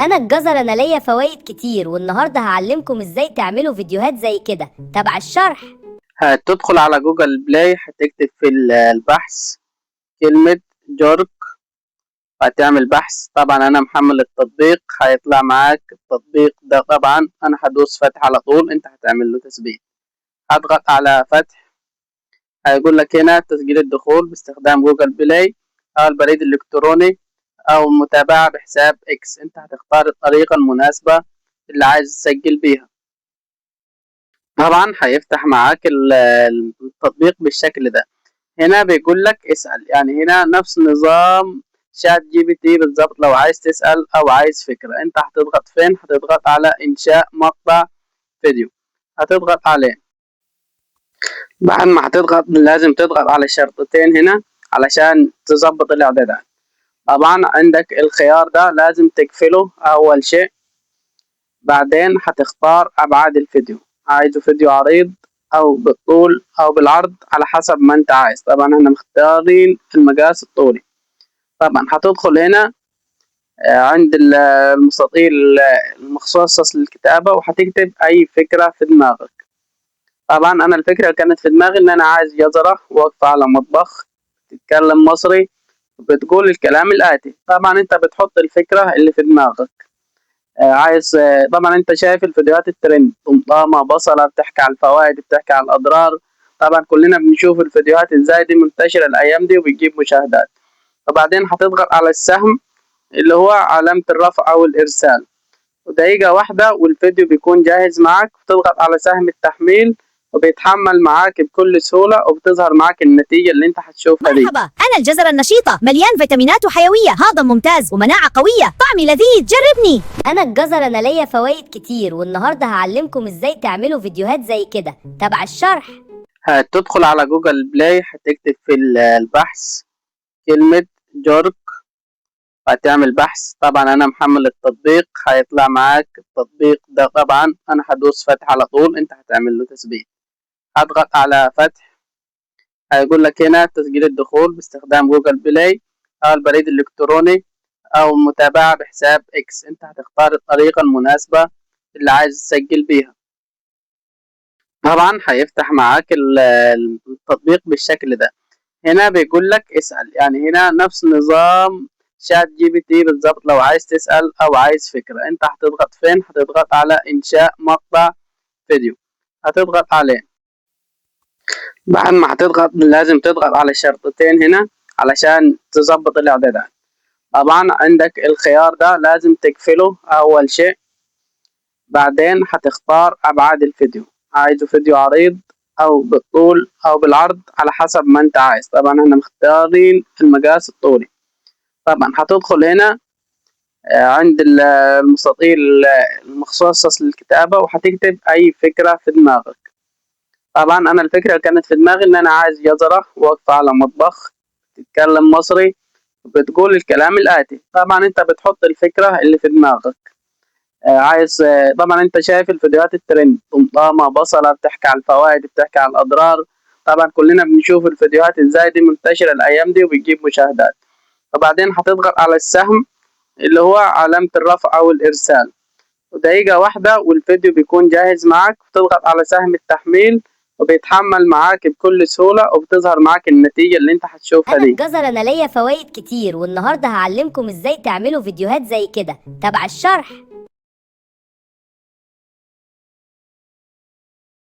انا الجزر، انا ليا فوائد كتير، والنهارده هعلمكم ازاي تعملوا فيديوهات زي كده. تبع الشرح. هتدخل على جوجل بلاي، هتكتب في البحث كلمة جورك، هتعمل بحث. طبعا انا محمل التطبيق، هيطلع معاك التطبيق ده. طبعا انا هدوس فتح على طول، انت هتعمل له تثبيت. هضغط على فتح، هيقول لك هنا تسجيل الدخول باستخدام جوجل بلاي او البريد الالكتروني او متابعة بحساب اكس. انت هتختار الطريقة المناسبة اللي عايز تسجل بيها. طبعا هيفتح معاك التطبيق بالشكل ده. هنا بيقول لك اسأل، يعني هنا نفس نظام شات جي بي تي بالظبط. لو عايز تسأل او عايز فكرة، انت هتضغط فين؟ هتضغط على انشاء مقطع فيديو، هتضغط عليه. بعد ما هتضغط لازم تضغط على الشرطتين هنا علشان تظبط الاعدادات. طبعا عندك الخيار ده لازم تقفله اول شيء. بعدين هتختار ابعاد الفيديو، عايزه فيديو عريض او بالطول او بالعرض على حسب ما انت عايز. طبعا احنا مختارين المقاس الطولي. طبعا هتدخل هنا عند المستطيل المخصص للكتابة، وهتكتب اي فكرة في دماغك. طبعا انا الفكرة كانت في دماغي ان انا عايز جزرة واقفة على مطبخ تتكلم مصري بتقول الكلام الآتي. طبعا انت بتحط الفكرة اللي في دماغك. عايز طبعا انت شايف الفيديوهات الترند، طمطامة، بصلة، بتحكي على الفوائد، بتحكي على الأضرار. طبعا كلنا بنشوف الفيديوهات ازاي دي منتشرة الأيام دي وبتجيب مشاهدات. وبعدين هتضغط على السهم اللي هو علامة الرفع أو الإرسال، ودقيقة واحدة والفيديو بيكون جاهز معك. بتضغط على سهم التحميل وبيتحمل معاك بكل سهولة، وبتظهر معاك النتيجة اللي انت هتشوفها دي. مرحبا، أنا الجزرة النشيطة، مليان فيتامينات وحيوية، هضم ممتاز ومناعة قوية، طعمي لذيذ، جربني. انا الجزر، انا ليا فوائد كتير، والنهارده هعلمكم ازاي تعملوا فيديوهات زي كده. تبع الشرح. هتدخل على جوجل بلاي، هتكتب في البحث كلمة جورك، هتعمل بحث. طبعا انا محمل التطبيق، هيطلع معاك التطبيق ده. طبعا انا هدوس فتح على طول، انت هتعمل له تثبيت. هضغط على فتح، هيقول لك هنا تسجيل الدخول باستخدام جوجل بلاي او البريد الالكتروني او متابعة بحساب اكس. انت هتختار الطريقة المناسبة اللي عايز تسجل بيها. طبعا هيفتح معاك التطبيق بالشكل ده. هنا بيقول لك اسأل، يعني هنا نفس نظام شات جي بي تي بالظبط. لو عايز تسأل او عايز فكرة، انت هتضغط فين؟ هتضغط على انشاء مقطع فيديو، هتضغط عليه. بعد ما هتضغط لازم تضغط على الشرطتين هنا علشان تظبط الاعدادات. طبعا عندك الخيار ده لازم تقفله اول شيء. بعدين هتختار ابعاد الفيديو، عايزه فيديو عريض او بالطول او بالعرض على حسب ما انت عايز. طبعا احنا مختارين المقاس الطولي. طبعا هتدخل هنا عند المستطيل المخصص للكتابة، وهتكتب اي فكرة في دماغك. طبعا انا الفكرة كانت في دماغي ان انا عايز جزرة واقفة على مطبخ تتكلم مصري بتقول الكلام الآتي. طبعا انت بتحط الفكرة اللي في دماغك. عايز طبعا انت شايف الفيديوهات الترند، طمطامة، بصلة، بتحكي على الفوائد، بتحكي على الأضرار. طبعا كلنا بنشوف الفيديوهات ازاي دي منتشرة الأيام دي وبتجيب مشاهدات. وبعدين هتضغط على السهم اللي هو علامة الرفع أو الإرسال، ودقيقة واحدة والفيديو بيكون جاهز معك. بتضغط على سهم التحميل وبيتحمل معاك بكل سهولة، وبتظهر معاك النتيجة اللي انت هتشوفها انا دي. الجزر، انا ليا فوائد كتير، والنهارده هعلمكم ازاي تعملوا فيديوهات زي كده. تبع الشرح.